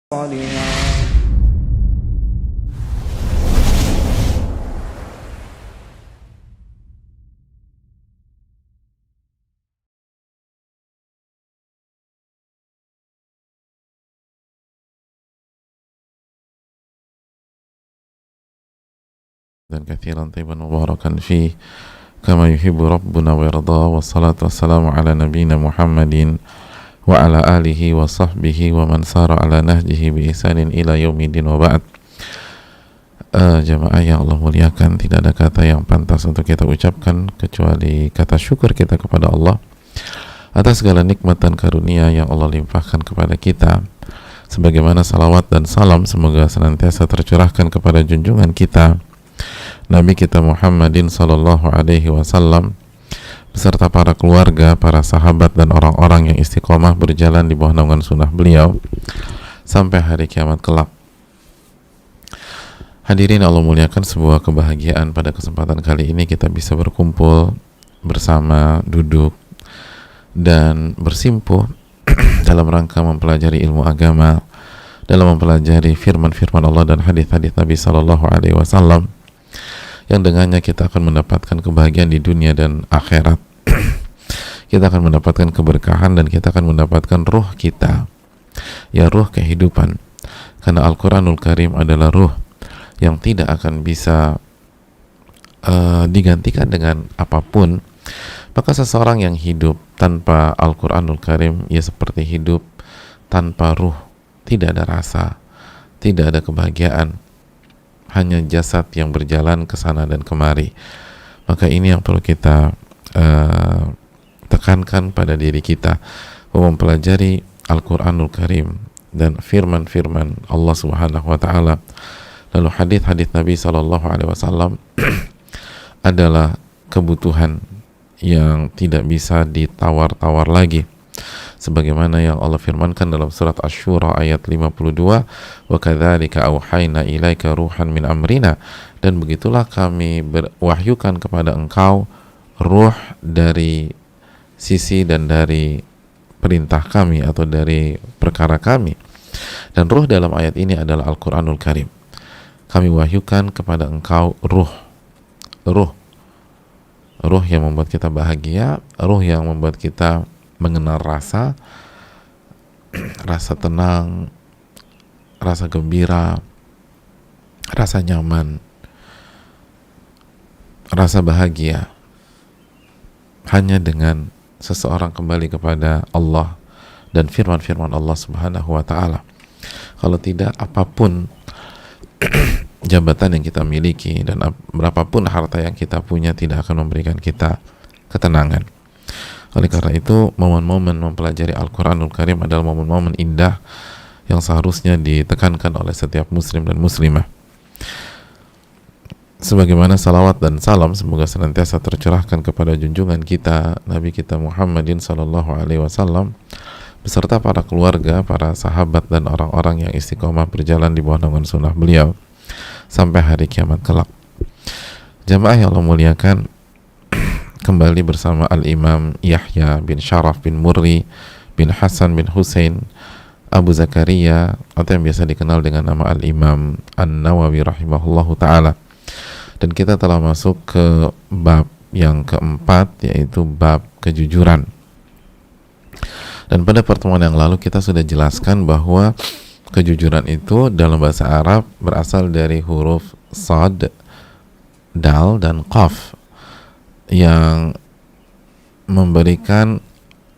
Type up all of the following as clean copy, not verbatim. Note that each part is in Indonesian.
صالحا. dan kathiran tayyiban mubarakan fih kama yuhibbu rabbuna wa yarda, wassalatu wassalamu ala nabiyyina Muhammadin wa ala alihi wa sahbihi wa man sara ala nahjihi bi ihsanin ila yaumidin wa ba'd. Jamaah yang Allah muliakan, tidak ada kata yang pantas untuk kita ucapkan kecuali kata syukur kita kepada Allah atas segala nikmat dan karunia yang Allah limpahkan kepada kita, sebagaimana salawat dan salam semoga senantiasa tercurahkan kepada junjungan kita Nabi kita Muhammadin sallallahu alaihi wasallam beserta para keluarga, para sahabat dan orang-orang yang istiqomah berjalan di bawah naungan sunnah beliau sampai hari kiamat kelak. Hadirin Allah muliakan, sebuah kebahagiaan pada kesempatan kali ini kita bisa berkumpul bersama, duduk dan bersimpuh dalam rangka mempelajari ilmu agama, dalam mempelajari firman-firman Allah dan hadis-hadis Nabi sallallahu alaihi wasallam yang dengannya kita akan mendapatkan kebahagiaan di dunia dan akhirat. Kita akan mendapatkan keberkahan dan kita akan mendapatkan ruh kita, ya ruh kehidupan, karena Al-Quranul Karim adalah ruh yang tidak akan bisa digantikan dengan apapun. Maka seseorang yang hidup tanpa Al-Quranul Karim ya seperti hidup tanpa ruh, tidak ada rasa, tidak ada kebahagiaan, hanya jasad yang berjalan ke sana dan kemari. Maka ini yang perlu kita tekankan pada diri kita, bahwa mempelajari Al-Quranul Karim dan firman-firman Allah Subhanahu wa Ta'ala, lalu hadis-hadis Nabi Sallallahu Alaihi Wasallam adalah kebutuhan yang tidak bisa ditawar-tawar lagi, sebagaimana yang Allah firmankan dalam surat Asy-Syura ayat 52, wa kadzalika auhayna ilaika ruhan min amrina, dan begitulah kami berwahyukan kepada engkau ruh dari sisi dan dari perintah kami atau dari perkara kami. Dan ruh dalam ayat ini adalah Al-Quranul Karim. Kami wahyukan kepada engkau ruh yang membuat kita bahagia, ruh yang membuat kita mengenal rasa tenang, rasa gembira, rasa nyaman, rasa bahagia, hanya dengan seseorang kembali kepada Allah dan firman-firman Allah Subhanahu wa Ta'ala. Kalau tidak, apapun jabatan yang kita miliki dan berapapun harta yang kita punya tidak akan memberikan kita ketenangan. Oleh karena itu, momen-momen mempelajari Al-Quranul Karim adalah momen-momen indah yang seharusnya ditekankan oleh setiap muslim dan muslimah. Sebagaimana salawat dan salam semoga senantiasa tercurahkan kepada junjungan kita Nabi kita Muhammadin sallallahu alaihi wasallam beserta para keluarga, para sahabat dan orang-orang yang istiqomah berjalan di bawah naungan sunnah beliau sampai hari kiamat kelak. Jamaah yang Allah muliakan, kembali bersama Al-Imam Yahya bin Sharaf bin Murri bin Hasan bin Husain Abu Zakaria, atau yang biasa dikenal dengan nama Al-Imam An-Nawawi rahimahullahu ta'ala. Dan kita telah masuk ke bab yang keempat, yaitu bab kejujuran. Dan pada pertemuan yang lalu kita sudah jelaskan bahwa kejujuran itu dalam bahasa Arab berasal dari huruf Sad, Dal, dan Qaf yang memberikan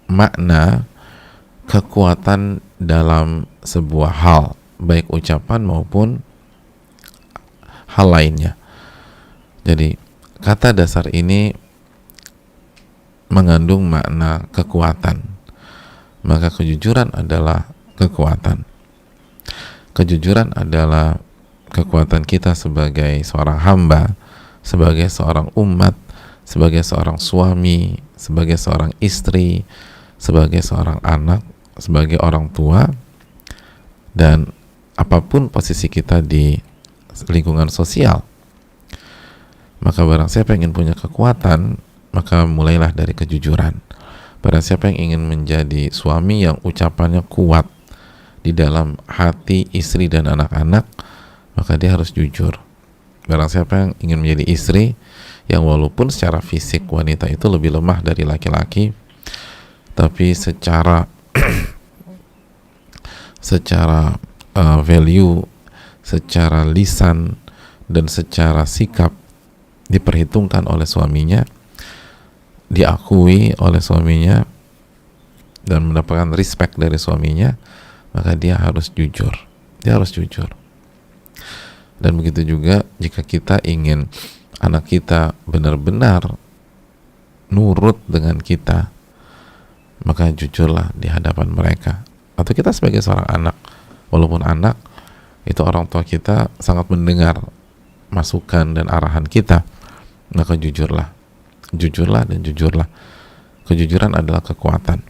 makna kekuatan dalam sebuah hal, baik ucapan maupun hal lainnya. Jadi kata dasar ini mengandung makna kekuatan. Maka kejujuran adalah kekuatan. Kejujuran adalah kekuatan kita sebagai seorang hamba, sebagai seorang umat, sebagai seorang suami, sebagai seorang istri, sebagai seorang anak, sebagai orang tua, dan apapun posisi kita di lingkungan sosial. Maka barang siapa yang ingin punya kekuatan, maka mulailah dari kejujuran. Barang siapa yang ingin menjadi suami yang ucapannya kuat di dalam hati istri dan anak-anak, maka dia harus jujur. Barang siapa yang ingin menjadi istri yang walaupun secara fisik wanita itu lebih lemah dari laki-laki, tapi secara value, secara lisan dan secara sikap diperhitungkan oleh suaminya, diakui oleh suaminya dan mendapatkan respect dari suaminya, maka dia harus jujur. Dia harus jujur. Dan begitu juga jika kita ingin anak kita benar-benar nurut dengan kita, maka jujurlah di hadapan mereka. Atau kita sebagai seorang anak, walaupun anak itu orang tua kita sangat mendengar masukan dan arahan kita, maka jujurlah. Jujurlah dan jujurlah. Kejujuran adalah kekuatan.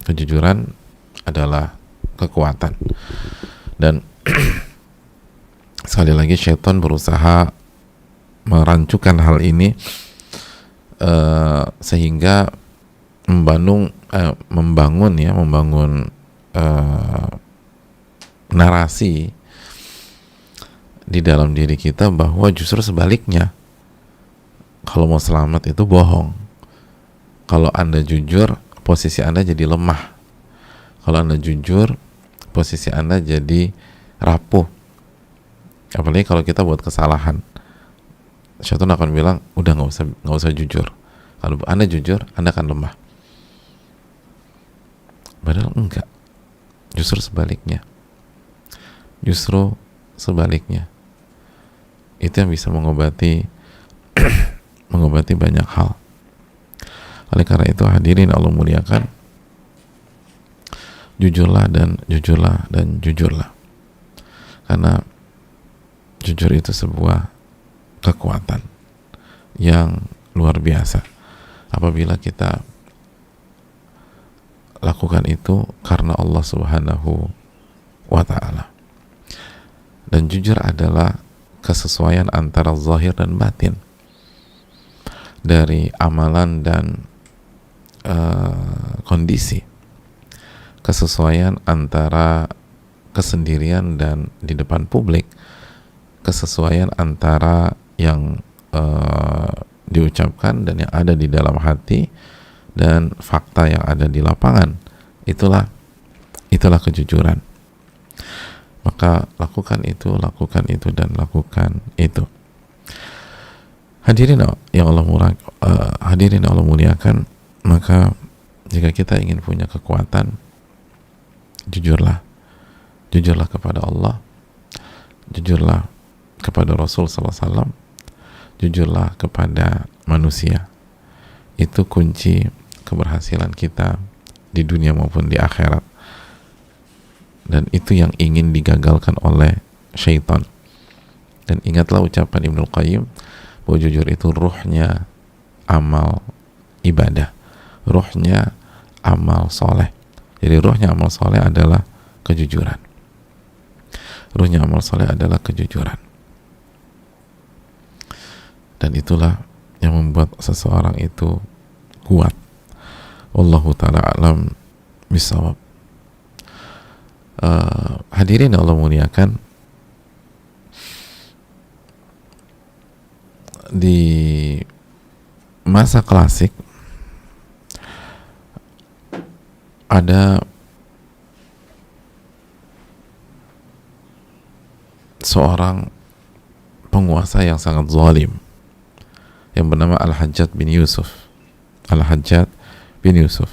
Kejujuran adalah kekuatan. Dan sekali lagi syaitan berusaha merancukan hal ini sehingga membangun narasi di dalam diri kita bahwa justru sebaliknya, kalau mau selamat itu bohong. Kalau Anda jujur, posisi Anda jadi lemah. Kalau Anda jujur, posisi Anda jadi rapuh. Apalagi kalau kita buat kesalahan, syaitan akan bilang, udah nggak usah jujur. Kalau Anda jujur, Anda akan lemah. Padahal enggak. Justru sebaliknya. Justru sebaliknya. Itu yang bisa mengobati mengobati banyak hal. Oleh karena itu, hadirin Allah muliakan, jujurlah dan jujurlah dan jujurlah. Karena jujur itu sebuah kekuatan yang luar biasa. Apabila kita lakukan itu karena Allah Subhanahu wa ta'ala. Dan jujur adalah kesesuaian antara zahir dan batin dari amalan dan kondisi. Kesesuaian antara kesendirian dan di depan publik, kesesuaian antara yang diucapkan dan yang ada di dalam hati dan fakta yang ada di lapangan. Itulah kejujuran. Maka lakukan itu dan lakukan itu. Hadirin yang Allah muliakan, maka jika kita ingin punya kekuatan, jujurlah kepada Allah, jujurlah kepada Rasul SAW, jujurlah kepada manusia. Itu kunci keberhasilan kita di dunia maupun di akhirat. Dan itu yang ingin digagalkan oleh syaitan. Dan ingatlah ucapan Ibnul Qayyim bahwa jujur itu ruhnya amal ibadah, ruhnya amal soleh. Jadi ruhnya amal soleh adalah kejujuran. Ruhnya amal soleh adalah kejujuran. Dan itulah yang membuat seseorang itu kuat. Wallahu ta'ala alam bisawab. Hadirin Allah muliakan, di masa klasik ada seorang penguasa yang sangat zalim yang bernama Al-Hajjaj bin Yusuf. Al-Hajjaj bin Yusuf.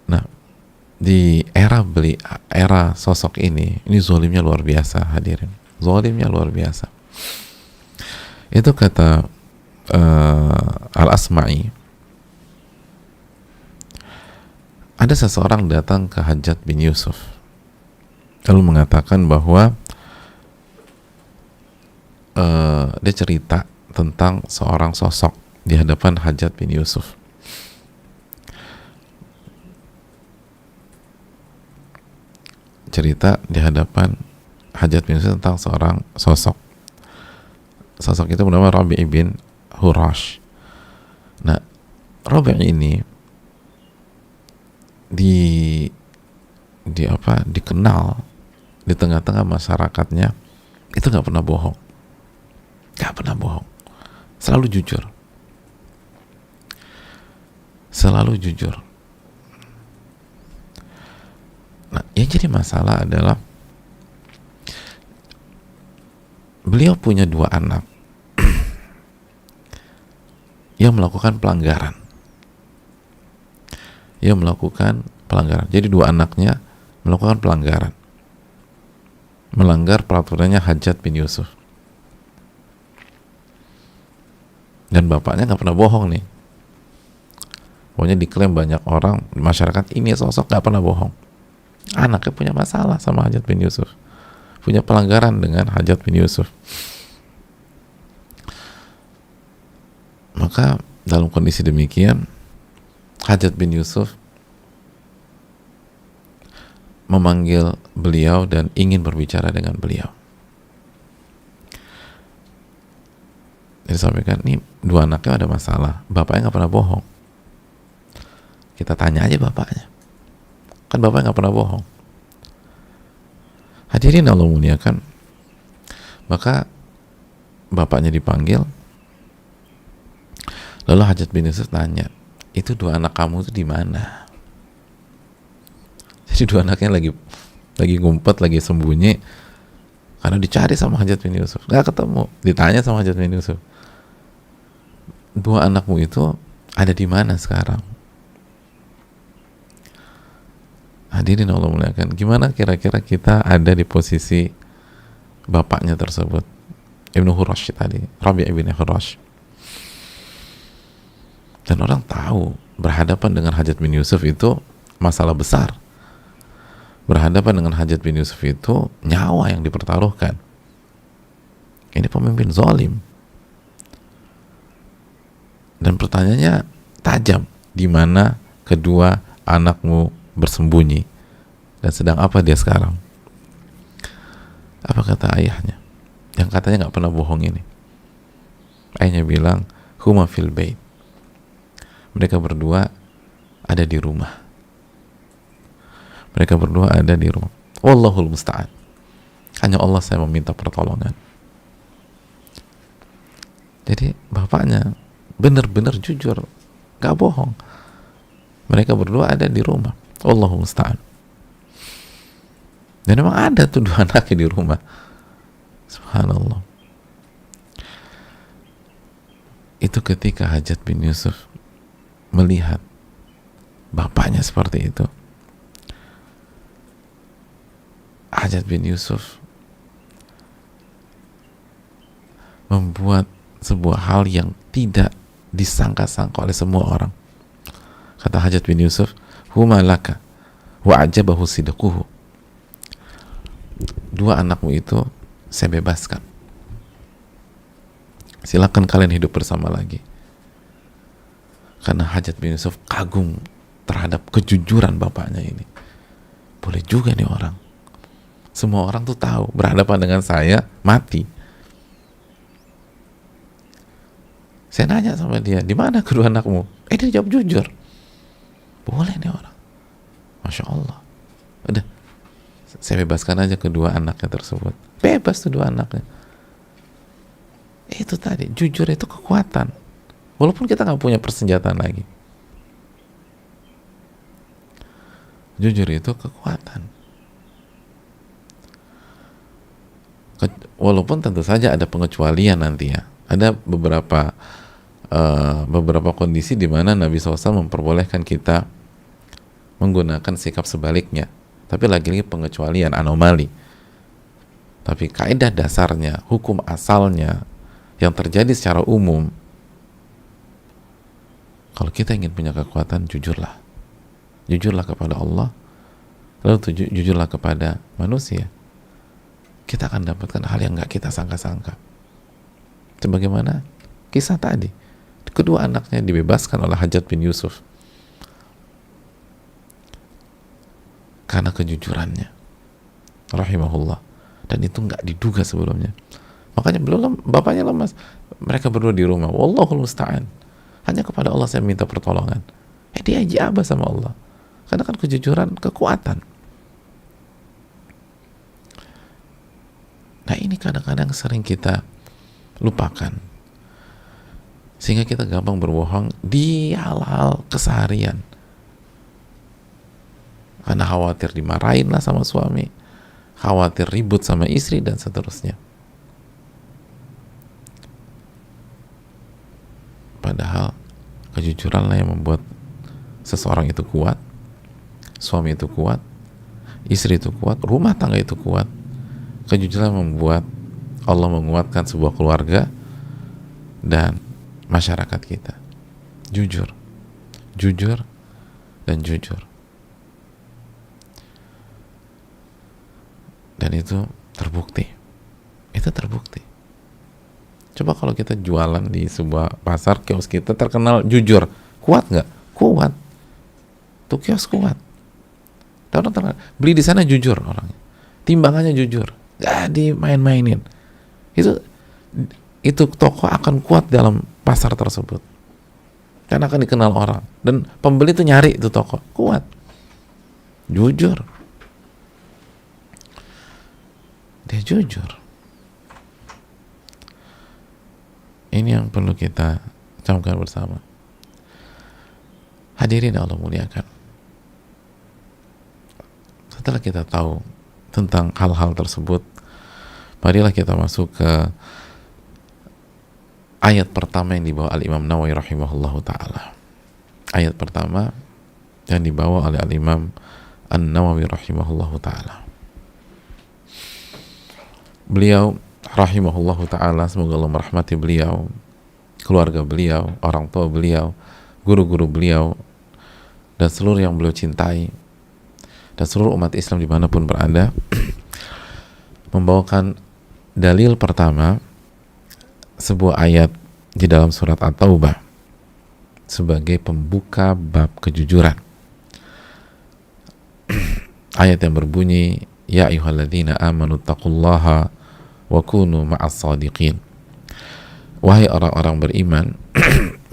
Nah, di era sosok ini zalimnya luar biasa, hadirin. Zalimnya luar biasa. Itu kata Al-Asma'i, ada seseorang datang ke Hajjaj bin Yusuf lalu mengatakan bahwa dia cerita tentang seorang sosok di hadapan Hajjaj bin Yusuf. Cerita di hadapan Hajjaj bin Yusuf tentang seorang sosok. Sosok itu bernama Rabi' bin Hurash. Nah, Rabi' ini dikenal di tengah-tengah masyarakatnya itu nggak pernah bohong, selalu jujur, Nah, yang jadi masalah adalah beliau punya 2 anak yang melakukan pelanggaran. Jadi 2 anaknya melakukan pelanggaran, melanggar peraturannya Hajjaj bin Yusuf. Dan bapaknya nggak pernah bohong nih. Pokoknya diklaim banyak orang, masyarakat ini sosok nggak pernah bohong. Anaknya punya masalah sama Hajjaj bin Yusuf, punya pelanggaran dengan Hajjaj bin Yusuf. Maka dalam kondisi demikian, Hajjaj bin Yusuf memanggil beliau dan ingin berbicara dengan beliau. Jadi sampaikan, nih 2 anaknya ada masalah, bapaknya nggak pernah bohong. Kita tanya aja bapaknya, kan bapaknya nggak pernah bohong. Hadirin Allah muliakan, maka bapaknya dipanggil, lalu Hajjaj bin Yusuf tanya, itu 2 anak kamu itu di mana? Jadi 2 anaknya lagi ngumpet, lagi sembunyi karena dicari sama Hajjaj bin Yusuf, nggak ketemu. Ditanya sama Hajjaj bin Yusuf, 2 anakmu itu ada di mana sekarang? Hadirin Allah muliakan, gimana kira-kira kita ada di posisi bapaknya tersebut, Ibnu Hurash tadi, Rabi' ibn Hurash. Dan orang tahu berhadapan dengan Hajjaj bin Yusuf itu masalah besar. Berhadapan dengan Hajjaj bin Yusuf itu nyawa yang dipertaruhkan. Ini pemimpin zalim. Dan pertanyaannya tajam, di mana kedua anakmu bersembunyi dan sedang apa dia sekarang? Apa kata ayahnya yang katanya nggak pernah bohong ini? Ayahnya bilang, huma fil bait, mereka berdua ada di rumah. Wallahul musta'an, hanya Allah saya meminta pertolongan. Jadi bapaknya benar-benar jujur, nggak bohong. Mereka berdua ada di rumah. Wallahul musta'an. Dan memang ada tuh 2 anaknya di rumah. Subhanallah. Itu ketika Hajjaj bin Yusuf melihat bapaknya seperti itu, Hajjaj bin Yusuf membuat sebuah hal yang tidak disangka-sangka oleh semua orang. Kata Hajjaj bin Yusuf, huma laka wa ajabahu sidquhu, 2 anakmu itu saya bebaskan, silakan kalian hidup bersama lagi. Karena Hajjaj bin Yusuf kagum terhadap kejujuran bapaknya ini. Boleh juga nih orang, semua orang tuh tahu berhadapan dengan saya mati. Saya nanya sama dia, di mana kedua anakmu? Dia jawab jujur. Boleh nih orang, Masya Allah. Udah, saya bebaskan aja kedua anaknya tersebut. Bebas tuh 2 anaknya. Itu tadi, jujur itu kekuatan. Walaupun kita nggak punya persenjataan lagi, jujur itu kekuatan. Walaupun tentu saja ada pengecualian nanti ya. Ada beberapa kondisi di mana Nabi SAW memperbolehkan kita menggunakan sikap sebaliknya. Tapi lagi-lagi pengecualian, anomali. Tapi kaidah dasarnya, hukum asalnya yang terjadi secara umum, kalau kita ingin punya kekuatan, jujurlah. Jujurlah kepada Allah, lalu jujurlah kepada manusia. Kita akan dapatkan hal yang nggak kita sangka-sangka. Sebagaimana kisah tadi, kedua anaknya dibebaskan oleh Hajjaj bin Yusuf karena kejujurannya, rahimahullah. Dan itu nggak diduga sebelumnya. Makanya bapaknya lemas. Mereka berdua di rumah. Wallahul musta'an. Hanya kepada Allah saya minta pertolongan. Dia ijabah sama Allah. Karena kan kejujuran kekuatan. kadang-kadang sering kita lupakan, sehingga kita gampang berbohong di hal-hal keseharian karena khawatir dimarahin lah sama suami, khawatir ribut sama istri, dan seterusnya. Padahal kejujuranlah yang membuat seseorang itu kuat, suami itu kuat, istri itu kuat, rumah tangga itu kuat. Kejujuran membuat Allah menguatkan sebuah keluarga dan masyarakat kita. Jujur, jujur, dan jujur. Dan itu terbukti. Itu terbukti. Coba kalau kita jualan di sebuah pasar, kios kita terkenal jujur, kuat nggak? Kuat. Tuh kios kuat. Beli di sana jujur orangnya. Timbangannya jujur. Gak dimain-mainin. Itu toko akan kuat dalam pasar tersebut. Karena akan dikenal orang. Dan pembeli itu nyari itu toko. Kuat. Jujur. Dia jujur. Ini yang perlu kita camkan bersama. Hadirin Allah muliakan. Setelah kita tahu tentang hal-hal tersebut, marilah kita masuk ke ayat pertama yang dibawa Al-Imam Nawawi rahimahullahu ta'ala. Ayat pertama yang dibawa oleh Al-Imam An-Nawawi rahimahullahu ta'ala. Beliau rahimahullahu ta'ala, semoga Allah merahmati beliau, keluarga beliau, orang tua beliau, guru-guru beliau, dan seluruh yang beliau cintai, dan seluruh umat Islam dimanapun berada, membawakan dalil pertama, sebuah ayat di dalam surat At-Taubah sebagai pembuka bab kejujuran. Ayat yang berbunyi, ya ayyuhalladzina amanu taqullaha wa kunu ma'as sadiqin. Wahai orang-orang beriman,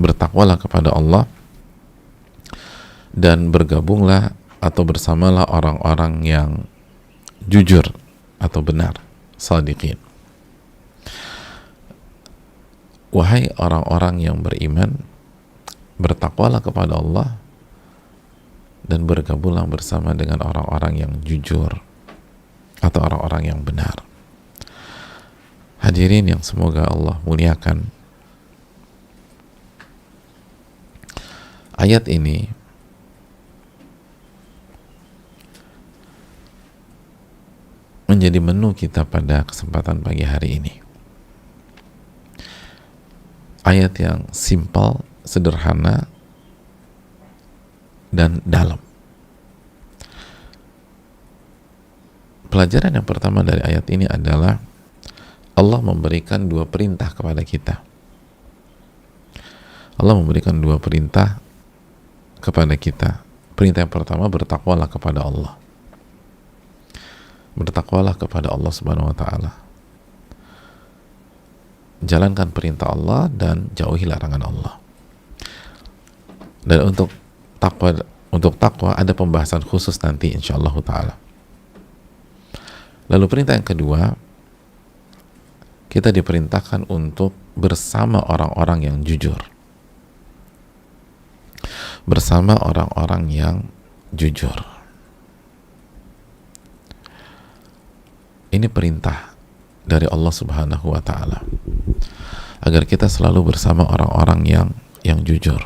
bertakwalah kepada Allah dan bergabunglah atau bersamalah orang-orang yang jujur atau benar, sadiqin. Wahai orang-orang yang beriman, bertakwalah kepada Allah dan bergabunglah bersama dengan orang-orang yang jujur atau orang-orang yang benar. Hadirin yang semoga Allah muliakan, ayat ini menjadi menu kita pada kesempatan pagi hari ini. Ayat yang simpel, sederhana, dan dalam. Pelajaran yang pertama dari ayat ini adalah Allah memberikan dua perintah kepada kita. Allah memberikan dua perintah kepada kita. Perintah yang pertama, bertakwalah kepada Allah. Bertakwalah kepada Allah Subhanahu wa ta'ala. Jalankan perintah Allah dan jauhi larangan Allah. Dan untuk takwa ada pembahasan khusus nanti insyaallah ta'ala. Lalu perintah yang kedua, kita diperintahkan untuk bersama orang-orang yang jujur. Bersama orang-orang yang jujur. Ini perintah dari Allah Subhanahu wa ta'ala, agar kita selalu bersama orang-orang yang jujur.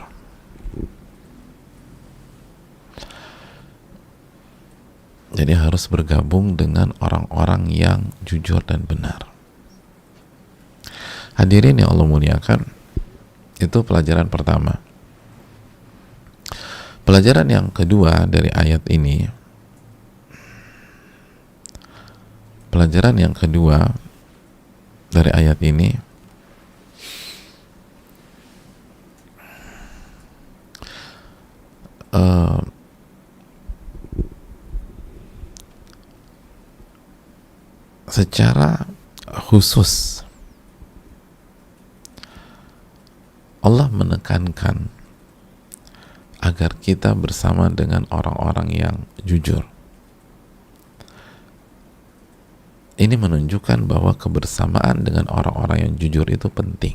Jadi harus bergabung dengan orang-orang yang jujur dan benar. Hadirin yang Allah muliakan, itu pelajaran pertama. Pelajaran yang kedua dari ayat ini, pelajaran yang kedua dari ayat ini secara khusus Allah menekankan agar kita bersama dengan orang-orang yang jujur. Ini menunjukkan bahwa kebersamaan dengan orang-orang yang jujur itu penting.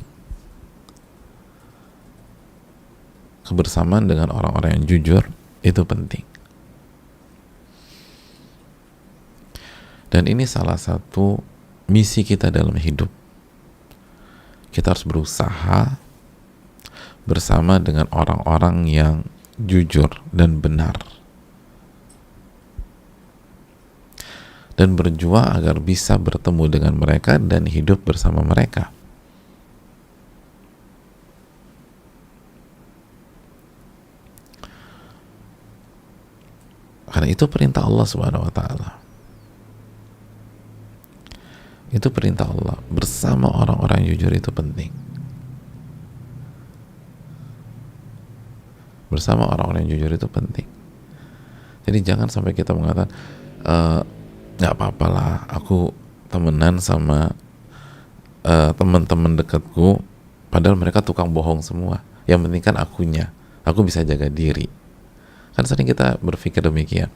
Kebersamaan dengan orang-orang yang jujur itu penting. Dan ini salah satu misi kita dalam hidup. Kita harus berusaha bersama dengan orang-orang yang jujur dan benar, dan berjuang agar bisa bertemu dengan mereka dan hidup bersama mereka. Karena itu perintah Allah Subhanahu wa taala. Itu perintah Allah, bersama orang-orang yang jujur itu penting. Bersama orang-orang yang jujur itu penting. Jadi jangan sampai kita mengatakan nggak apa-apa lah, aku temenan sama teman-teman dekatku, padahal mereka tukang bohong semua. Yang penting kan akunya, aku bisa jaga diri. Kan sering kita berpikir demikian.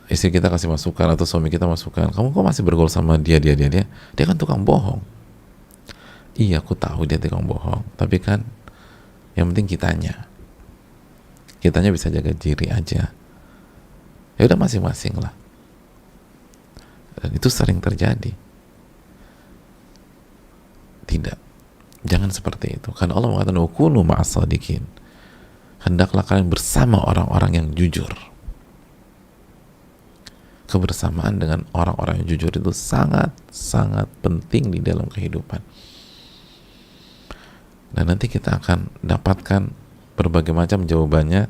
Istri kita kasih masukan atau suami kita masukan, kamu kok masih bergaul sama dia kan tukang bohong. Iya, aku tahu dia tukang bohong, tapi kan yang penting kitanya bisa jaga diri aja. Ya udah, masing-masing lah. Dan itu sering terjadi. Tidak, jangan seperti itu. Karena Allah mengatakan wakunu ma'as shadiqin, hendaklah kalian bersama orang-orang yang jujur. Kebersamaan dengan orang-orang yang jujur itu sangat-sangat penting di dalam kehidupan. Dan nanti kita akan dapatkan berbagai macam jawabannya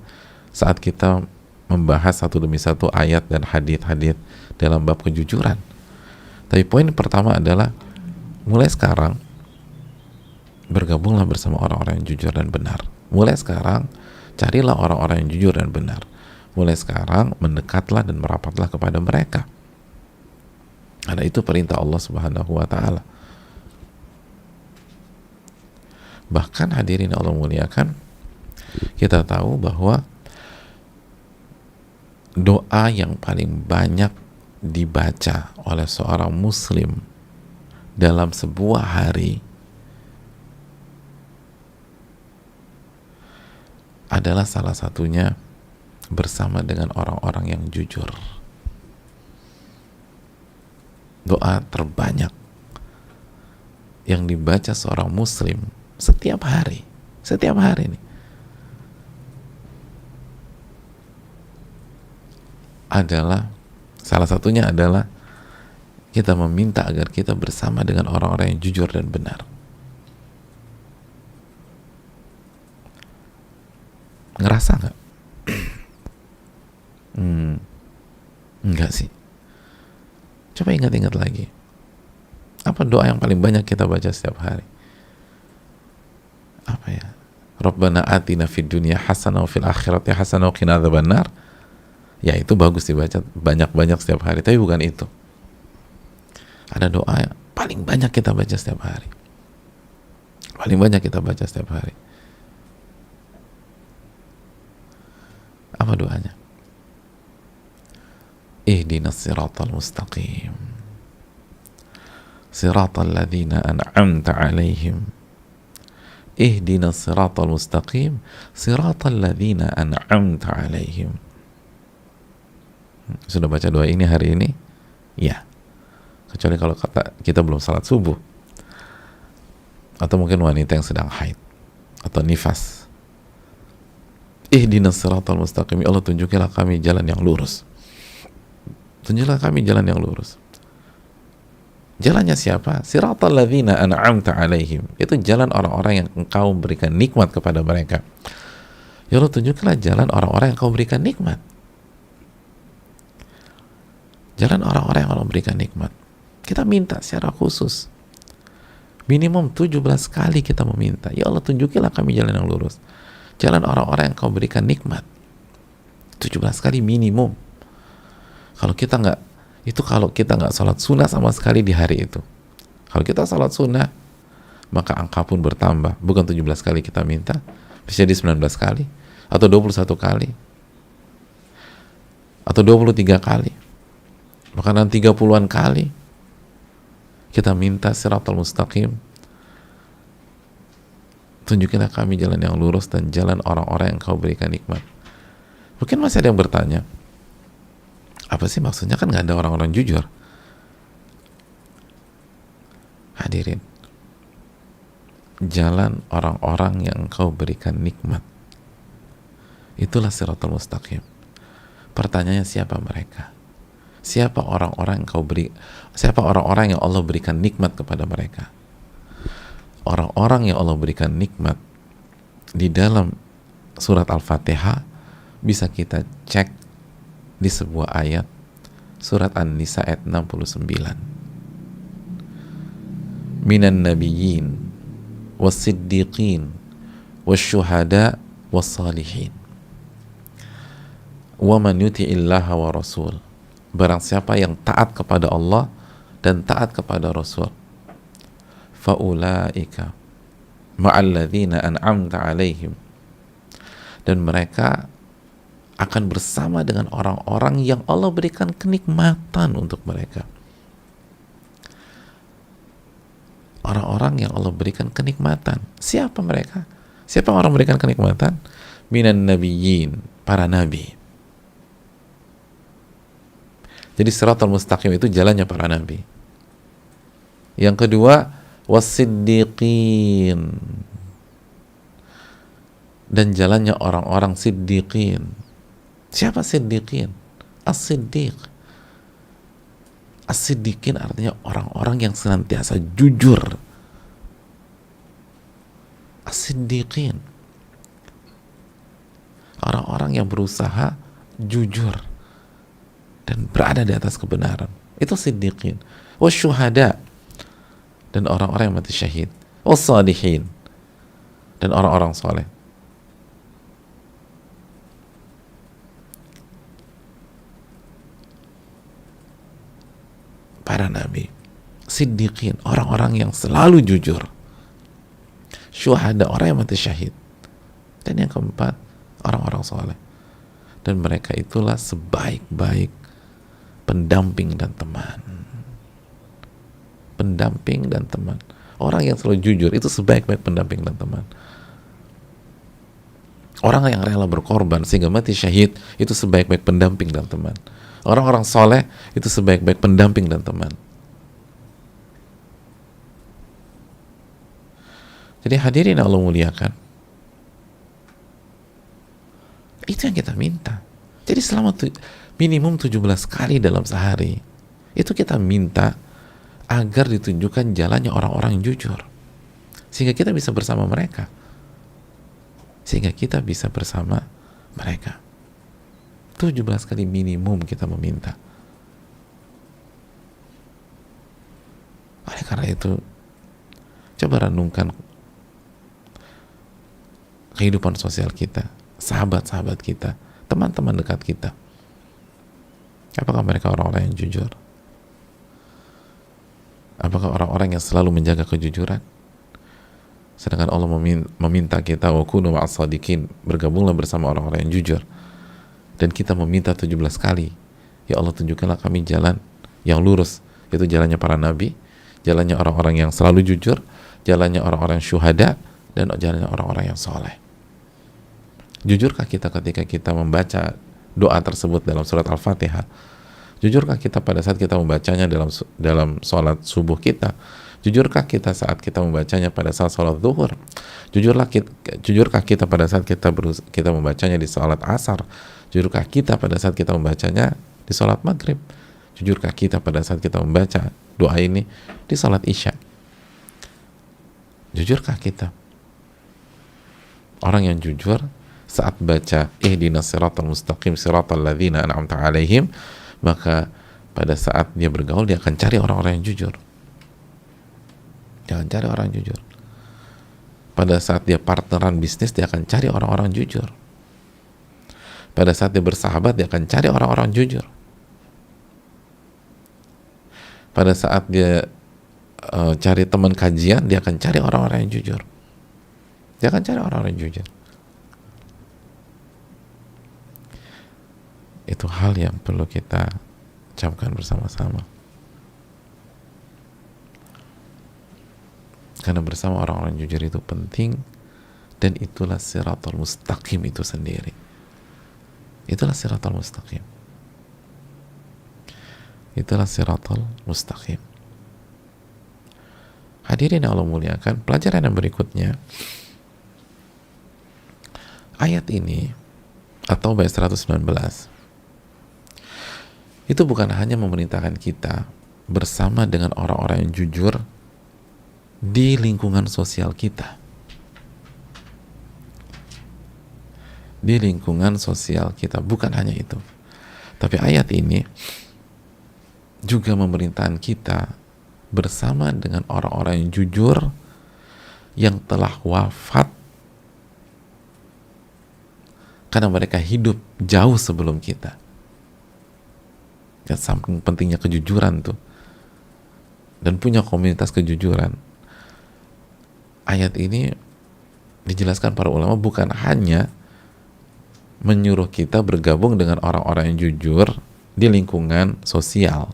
saat kita membahas satu demi satu ayat dan hadits-hadits dalam bab kejujuran. Tapi poin pertama adalah mulai sekarang bergabunglah bersama orang-orang yang jujur dan benar. Mulai sekarang carilah orang-orang yang jujur dan benar. Mulai sekarang mendekatlah dan merapatlah kepada mereka. Karena itu perintah Allah Subhanahu wa taala. Bahkan hadirin Allah muliakan, kita tahu bahwa doa yang paling banyak dibaca oleh seorang muslim dalam sebuah hari adalah salah satunya bersama dengan orang-orang yang jujur. Doa terbanyak yang dibaca seorang muslim setiap hari nih adalah, salah satunya adalah kita meminta agar kita bersama dengan orang-orang yang jujur dan benar. Ngerasa nggak? Enggak sih. Coba ingat-ingat lagi. Apa doa yang paling banyak kita baca setiap hari? Apa ya? Rabbana atina fid dunya hasanah wa fil akhirati hasanah wa qina adzabannar. Ya, itu bagus dibaca banyak-banyak setiap hari, tapi bukan itu. Ada doa yang paling banyak kita baca setiap hari. Paling banyak kita baca setiap hari. Apa doanya? Ihdinas siratal mustaqim, siratal ladzina an'amta 'alaihim. Ihdinas siratal mustaqim, siratal ladzina an'amta 'alaihim. Sudah baca doa ini hari ini? Ya. Kecuali kalau kita belum salat subuh, atau mungkin wanita yang sedang haid atau nifas. Ihdinas siratal mustaqim, ya Allah tunjukilah kami jalan yang lurus. Tunjuklah kami jalan yang lurus. Jalannya siapa? Siratal ladzina an'amta 'alaihim. Itu jalan orang-orang yang engkau berikan nikmat kepada mereka. Ya Allah tunjuklah jalan orang-orang yang engkau berikan nikmat. Jalan orang-orang yang Allah berikan nikmat. Kita minta secara khusus. Minimum 17 kali kita meminta. Ya Allah tunjukilah kami jalan yang lurus. Jalan orang-orang yang engkau berikan nikmat. 17 kali minimum. Kalau kita nggak salat sunnah sama sekali di hari itu. Kalau kita salat sunnah, maka angka pun bertambah. Bukan 17 kali kita minta, bisa jadi 19 kali, atau 21 kali, atau 23 kali. Makanan 30-an kali kita minta siratal mustaqim, tunjukilah kami jalan yang lurus dan jalan orang-orang yang kau berikan nikmat. Mungkin masih ada yang bertanya, apa sih maksudnya, kan nggak ada orang-orang jujur. Hadirin, jalan orang-orang yang kau berikan nikmat, itulah siratal mustaqim. Pertanyaannya, siapa mereka? Siapa orang-orang yang Allah berikan nikmat kepada mereka? Orang-orang yang Allah berikan nikmat di dalam surat Al-Fatihah bisa kita cek di sebuah ayat, surat An-Nisa ayat 69. Minan nabiyyin was-siddiqin wasyuhada was-salihin wa man yuti'illaha wa rasul. Barang siapa yang taat kepada Allah dan taat kepada Rasul, faulaika ma'alladzina an'amta alaihim, dan mereka akan bersama dengan orang-orang yang Allah berikan kenikmatan untuk mereka. Orang-orang yang Allah berikan kenikmatan. Siapa mereka? Siapa orang berikan kenikmatan? Minan nabiyyin, para nabi. Jadi siratal mustaqim itu jalannya para nabi. Yang kedua, was-siddiqin, dan jalannya orang-orang siddiqin. Siapa siddiqin? As-siddiq. As-siddiqin artinya orang-orang yang senantiasa jujur. As-siddiqin, orang-orang yang berusaha jujur dan berada di atas kebenaran. Itu siddiqin. Wasyuhada, dan orang-orang yang mati syahid. Wassalihin, dan orang-orang soleh. Para nabi, siddiqin, orang-orang yang selalu jujur. Syuhada, orang yang mati syahid. Dan yang keempat, orang-orang soleh. Dan mereka itulah sebaik-baik pendamping dan teman. Pendamping dan teman. Orang yang selalu jujur itu sebaik-baik pendamping dan teman. Orang yang rela berkorban sehingga mati syahid itu sebaik-baik pendamping dan teman. Orang-orang soleh itu sebaik-baik pendamping dan teman. Jadi hadirin Allah muliakan, itu yang kita minta. Jadi selama minimum 17 kali dalam sehari itu kita minta agar ditunjukkan jalannya orang-orang yang jujur, sehingga kita bisa bersama mereka. Sehingga kita bisa bersama mereka. 17 kali minimum kita meminta. Oleh karena itu, coba renungkan kehidupan sosial kita, sahabat-sahabat kita, teman-teman dekat kita. Apakah mereka orang-orang yang jujur? Apakah orang-orang yang selalu menjaga kejujuran? Sedangkan Allah meminta kita, wa kunu ma'as shadiqin, bergabunglah bersama orang-orang yang jujur. Dan kita meminta 17 kali, ya Allah tunjukkanlah kami jalan yang lurus, yaitu jalannya para nabi, jalannya orang-orang yang selalu jujur, jalannya orang-orang syuhada, dan jalannya orang-orang yang soleh. Jujurkah kita ketika kita membaca doa tersebut dalam surat Al-Fatihah? Jujurkah kita pada saat kita membacanya dalam sholat subuh kita? Jujurkah kita saat kita membacanya pada saat sholat zuhur? Jujurkah kita pada saat kita membacanya di sholat asar? Jujurkah kita pada saat kita membacanya di sholat maghrib? Jujurkah kita pada saat kita membaca doa ini di sholat isya? Jujurkah kita? Orang yang jujur saat baca ihdinas siratal mustaqim siratal ladzina an'amta alaihim, maka pada saat dia bergaul dia akan cari orang-orang yang jujur. Dia akan cari orang yang jujur. Pada saat dia partneran bisnis dia akan cari orang-orang jujur. Pada saat dia bersahabat dia akan cari orang-orang jujur. Pada saat dia cari teman kajian dia akan cari orang-orang yang jujur. Dia akan cari orang-orang yang jujur. Itu hal yang perlu kita camkan bersama-sama. Karena bersama orang-orang jujur itu penting, dan itulah siratal mustaqim itu sendiri. Itulah siratal mustaqim. Itulah siratal mustaqim. Hadirin yang Allah muliakan, pelajaran yang berikutnya, ayat ini atau ayat 119 itu bukan hanya memerintahkan kita bersama dengan orang-orang yang jujur di lingkungan sosial kita, di lingkungan sosial kita, bukan hanya itu, tapi ayat ini juga memerintahkan kita bersama dengan orang-orang yang jujur yang telah wafat karena mereka hidup jauh sebelum kita. Ya, saking pentingnya kejujuran tuh, dan punya komunitas kejujuran. Ayat ini dijelaskan para ulama bukan hanya menyuruh kita bergabung dengan orang-orang yang jujur di lingkungan sosial,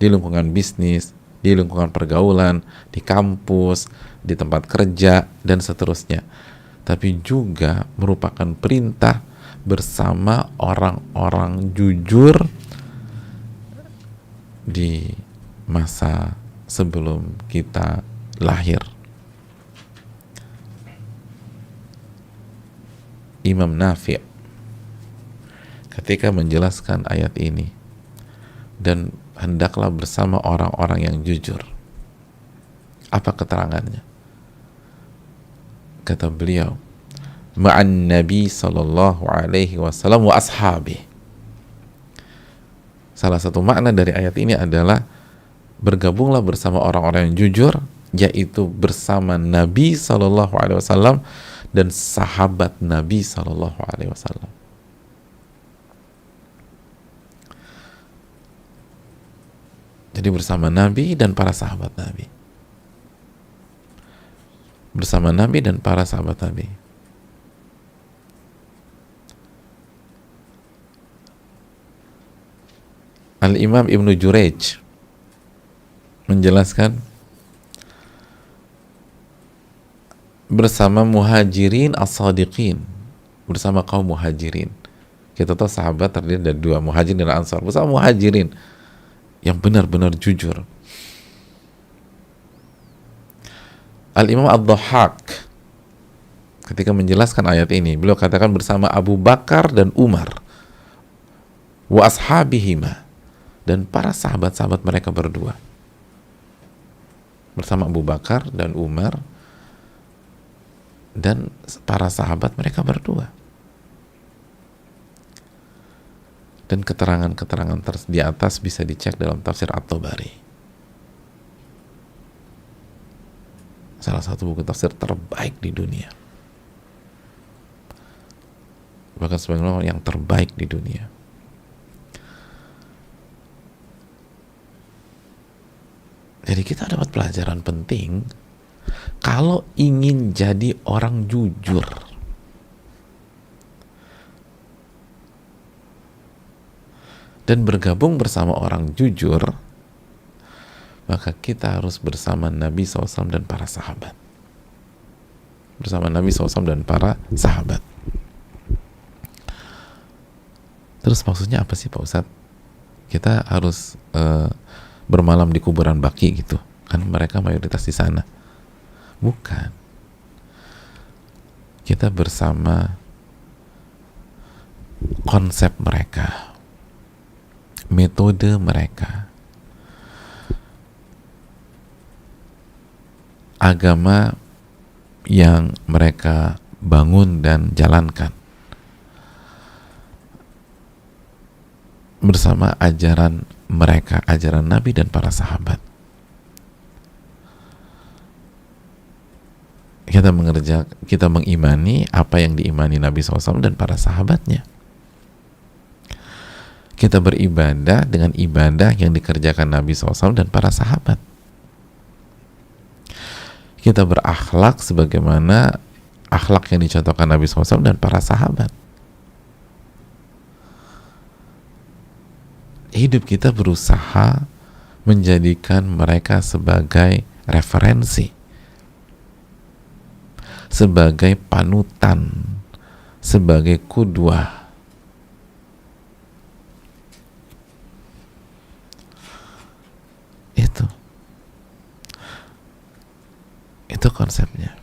di lingkungan bisnis, di lingkungan pergaulan, di kampus, di tempat kerja, dan seterusnya, tapi juga merupakan perintah bersama orang-orang jujur di masa sebelum kita lahir. Imam Nafi' ketika menjelaskan ayat ini, dan hendaklah bersama orang-orang yang jujur, apa keterangannya? Kata beliau, ma'an Nabi sallallahu alaihi wasallam wa ashabi. Salah satu makna dari ayat ini adalah bergabunglah bersama orang-orang yang jujur, yaitu bersama Nabi sallallahu alaihi wasallam dan sahabat Nabi sallallahu alaihi wasallam. Jadi bersama Nabi dan para sahabat Nabi. Bersama Nabi dan para sahabat Nabi. Al-Imam Ibnu Jurayj menjelaskan bersama muhajirin as-sadiqin, bersama kaum muhajirin. Kita tahu sahabat terdiri dari dua, muhajirin dan ansar. Bersama muhajirin yang benar-benar jujur. Al-Imam Ad-Dhahhak ketika menjelaskan ayat ini, beliau katakan bersama Abu Bakar dan Umar wa ashabihima, dan para sahabat-sahabat mereka berdua. Bersama Abu Bakar dan Umar dan para sahabat mereka berdua. Dan keterangan-keterangan di atas bisa dicek dalam tafsir At-Tabari, salah satu buku tafsir terbaik di dunia, bahkan sebenarnya yang terbaik di dunia. Jadi kita dapat pelajaran penting kalau ingin jadi orang jujur. Dan bergabung bersama orang jujur, maka kita harus bersama Nabi SAW dan para sahabat. Bersama Nabi SAW dan para sahabat. Terus maksudnya apa sih Pak Ustadz? Kita harus bermalam di kuburan Baqi gitu? Kan mereka mayoritas di sana. Bukan. Kita bersama konsep mereka, metode mereka, agama yang mereka bangun dan jalankan, bersama ajaran mereka, ajaran Nabi dan para sahabat. Kita mengimani apa yang diimani Nabi SAW dan para sahabatnya. Kita beribadah dengan ibadah yang dikerjakan Nabi SAW dan para sahabat. Kita berakhlak sebagaimana akhlak yang dicontohkan Nabi SAW dan para sahabat. hidup kita berusaha menjadikan mereka sebagai referensi, sebagai panutan, sebagai kudwah. Itu konsepnya.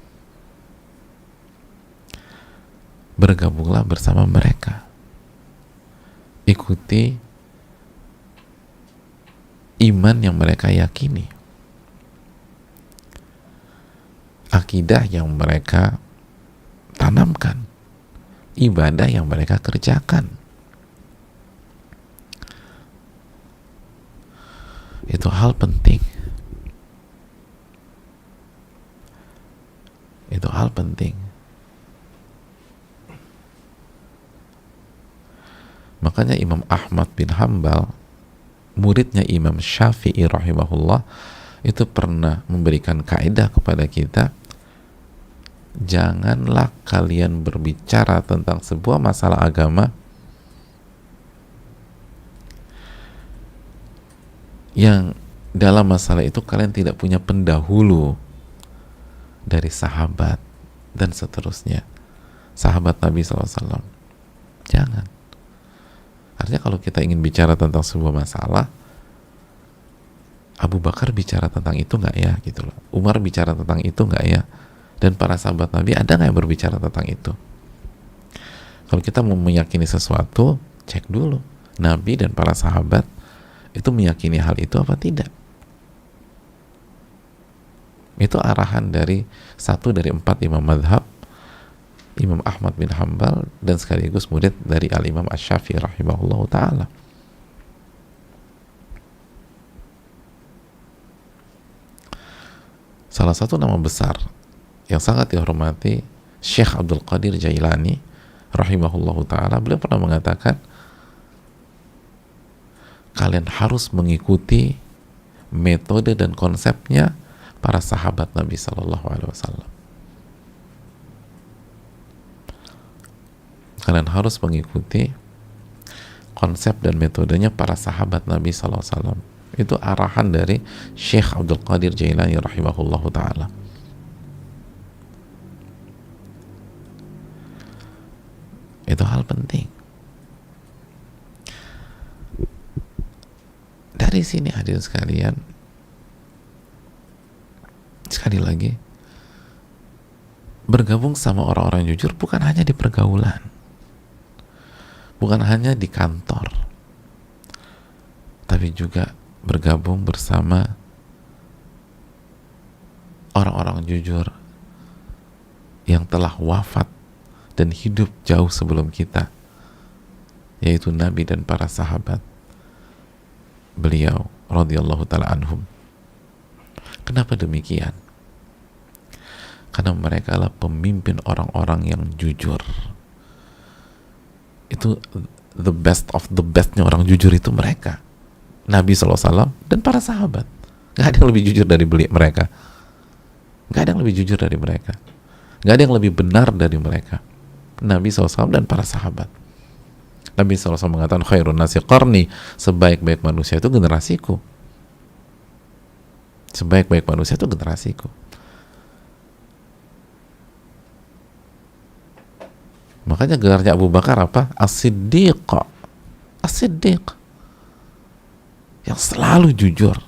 Bergabunglah bersama mereka, ikuti iman yang mereka yakini, akidah yang mereka tanamkan, ibadah yang mereka kerjakan. Itu hal penting. Itu hal penting. Makanya Imam Ahmad bin Hambal, muridnya Imam Syafi'i rahimahullah, itu pernah memberikan kaidah kepada kita, janganlah kalian berbicara tentang sebuah masalah agama yang dalam masalah itu kalian tidak punya pendahulu dari sahabat dan seterusnya, sahabat Nabi SAW. Jangan. Artinya kalau kita ingin bicara tentang sebuah masalah, Abu Bakar bicara tentang itu nggak ya, gitu loh. Umar bicara tentang itu nggak ya, dan para sahabat Nabi ada nggak yang berbicara tentang itu? Kalau kita mau meyakini sesuatu, cek dulu Nabi dan para sahabat itu meyakini hal itu apa tidak. Itu arahan dari satu dari 4 imam madhab, Imam Ahmad bin Hambal, dan sekaligus murid dari Al-Imam Asy-Syafi'i rahimahullah ta'ala. Salah satu nama besar yang sangat dihormati, Syekh Abdul Qadir Jailani rahimahullah ta'ala, beliau pernah mengatakan, kalian harus mengikuti metode dan konsepnya para sahabat Nabi Sallallahu Alaihi Wasallam. Kalian harus mengikuti konsep dan metodenya para sahabat Nabi Sallallahu Alaihi Wasallam. Itu arahan dari Syekh Abdul Qadir Jailani rahimahullah ta'ala. Itu hal penting. Dari sini hadirin sekalian, sekali lagi, bergabung sama orang-orang jujur bukan hanya di pergaulan, bukan hanya di kantor, tapi juga bergabung bersama orang-orang jujur yang telah wafat dan hidup jauh sebelum kita, yaitu Nabi dan para sahabat beliau radhiyallahu ta'ala anhum. Kenapa demikian? Karena mereka adalah pemimpin orang-orang yang jujur. Itu the best of the bestnya orang jujur itu mereka, Nabi SAW dan para sahabat. Gak ada yang lebih jujur dari mereka. Gak ada yang lebih jujur dari mereka. Gak ada yang lebih benar dari mereka, Nabi SAW dan para sahabat. Nabi SAW mengatakan, khairun nasi qarni, sebaik-baik manusia itu generasiku. Sebaik-baik manusia itu generasiku. Makanya gelarnya Abu Bakar apa? As-Siddiq. As-Siddiq, yang selalu jujur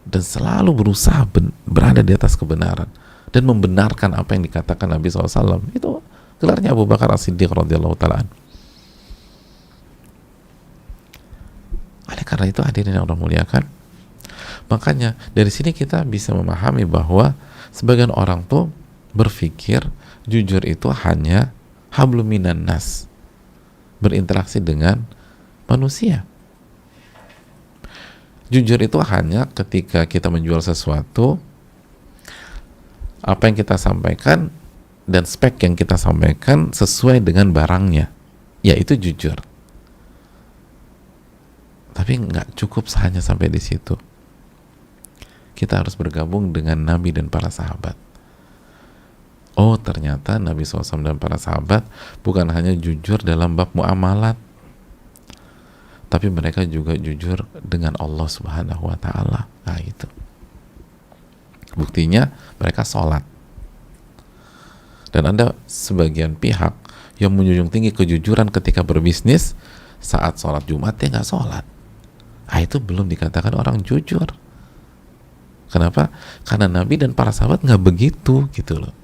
dan selalu berusaha berada di atas kebenaran dan membenarkan apa yang dikatakan Nabi SAW. Itu gelarnya Abu Bakar As-Siddiq radhiyallahu ta'ala. Oleh karena itu hadirin yang Allah muliakan, makanya dari sini kita bisa memahami bahwa sebagian orang tuh berpikir jujur itu hanya hablum minan nas, berinteraksi dengan manusia. Jujur itu hanya ketika kita menjual sesuatu, apa yang kita sampaikan dan spek yang kita sampaikan sesuai dengan barangnya, yaitu jujur. Tapi nggak cukup hanya sampai di situ. Kita harus bergabung dengan Nabi dan para sahabat. Oh, ternyata Nabi SAW dan para sahabat bukan hanya jujur dalam bab muamalat, tapi mereka juga jujur dengan Allah Subhanahu wa taala. Nah, itu. Buktinya mereka sholat. Dan ada sebagian pihak yang menjunjung tinggi kejujuran ketika berbisnis, saat sholat Jumat dia nggak sholat. Ah, itu belum dikatakan orang jujur. Kenapa? Karena Nabi dan para sahabat nggak begitu gitu loh.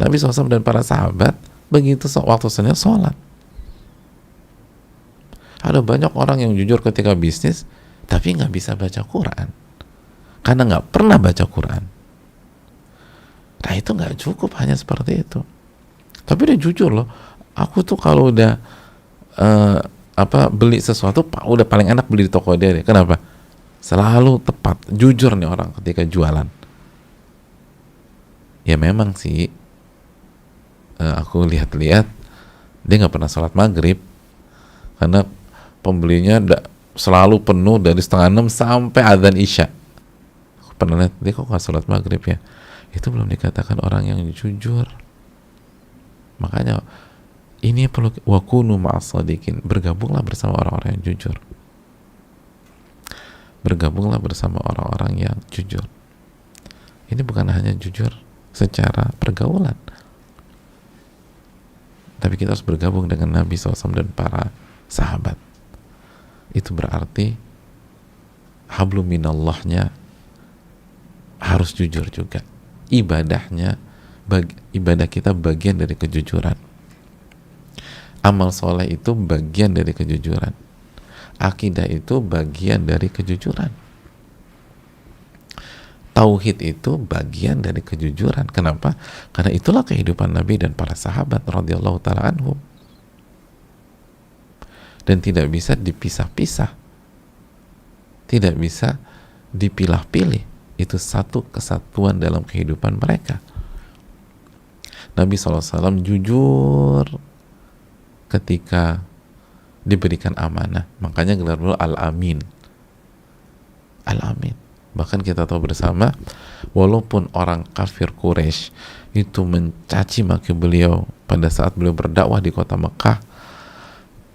Nabi SAW dan para sahabat begitu waktu sholat. Ada banyak orang yang jujur ketika bisnis tapi nggak bisa baca Quran karena nggak pernah baca Quran. Nah, itu nggak cukup hanya seperti itu. Tapi dia jujur loh, aku tuh kalau udah beli sesuatu udah paling enak beli di toko dia deh. Kenapa? Selalu tepat, jujur nih orang ketika jualan. Ya memang sih, aku lihat-lihat dia nggak pernah sholat maghrib karena pembelinya selalu penuh dari 5:30 sampai adzan isya. Aku pernah lihat dia kok nggak sholat maghrib ya. Itu belum dikatakan orang yang jujur. Makanya ini perlu wakunu ma'as shadiqin, bergabunglah bersama orang-orang yang jujur. Bergabunglah bersama orang-orang yang jujur. Ini bukan hanya jujur secara pergaulan, tapi kita harus bergabung dengan Nabi SAW dan para sahabat. Itu berarti hablum minallahnya harus jujur juga. Ibadahnya, ibadah kita bagian dari kejujuran. Amal soleh itu bagian dari kejujuran. Akidah itu bagian dari kejujuran. Tauhid itu bagian dari kejujuran. Kenapa? Karena itulah kehidupan Nabi dan para sahabat radhiyallahu ta'ala anhum. Dan tidak bisa dipisah-pisah. Tidak bisa dipilah-pilih. Itu satu kesatuan dalam kehidupan mereka. Nabi SAW jujur ketika diberikan amanah. Makanya gelar beliau Al-Amin. Al-Amin. Bahkan kita tahu bersama, walaupun orang kafir Quraisy itu mencaci maki beliau pada saat beliau berdakwah di kota Mekah,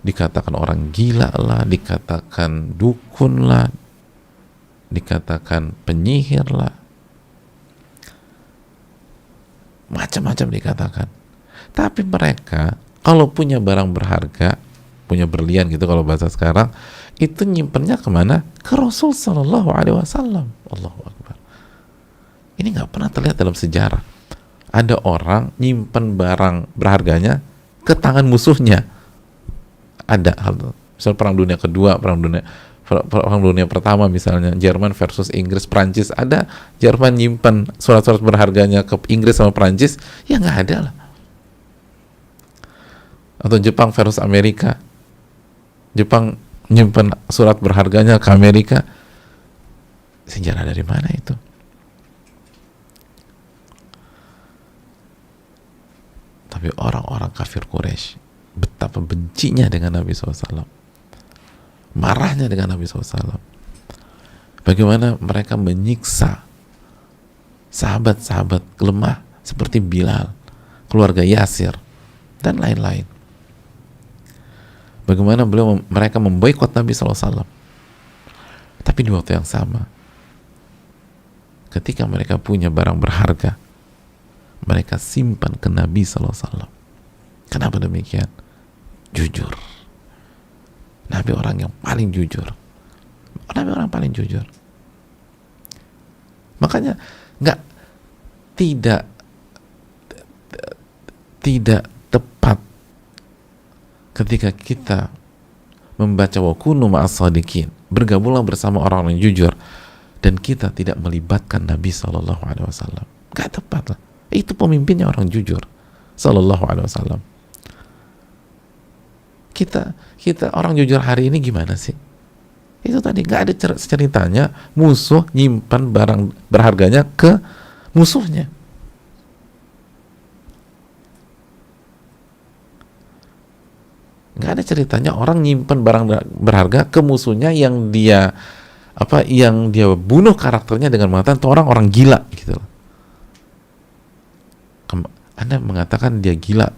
dikatakan orang gila lah, dikatakan dukun lah, dikatakan penyihir lah, macam-macam dikatakan. Tapi mereka kalau punya barang berharga, punya berlian gitu kalau bahasa sekarang, itu nyimpennya kemana? Ke Rasul Sallallahu Alaihi Wasallam. Allahu Akbar. Ini nggak pernah terlihat dalam sejarah. Ada orang nyimpen barang berharganya ke tangan musuhnya. Ada hal, misal perang dunia kedua, perang dunia pertama misalnya, Jerman versus Inggris, Prancis, ada Jerman nyimpen surat-surat berharganya ke Inggris sama Prancis, ya nggak ada lah. Atau Jepang versus Amerika, Jepang nyimpen surat berharganya ke Amerika, sejarah dari mana itu? Tapi orang-orang kafir Quraisy betapa bencinya dengan Nabi SAW, marahnya dengan Nabi SAW, bagaimana mereka menyiksa sahabat-sahabat lemah seperti Bilal, keluarga Yasir, dan lain-lain. Bagaimana mereka memboikot Nabi SAW. Tapi di waktu yang sama, ketika mereka punya barang berharga, mereka simpan ke Nabi SAW. Kenapa demikian? Jujur. Nabi orang yang paling jujur. Nabi orang paling jujur. Makanya tidak tepat ketika kita membaca wakunu ma'as shadiqin, bergabunglah bersama orang yang jujur, dan kita tidak melibatkan Nabi SAW. Gak tepat lah. Itu pemimpinnya orang jujur SAW. Kita orang jujur hari ini gimana sih? Itu tadi gak ada ceritanya musuh nyimpan barang berharganya ke musuhnya. Nggak ada ceritanya orang nyimpen barang berharga ke musuhnya yang dia bunuh karakternya dengan mengatakan itu orang gila gitu loh. Anda mengatakan dia gila,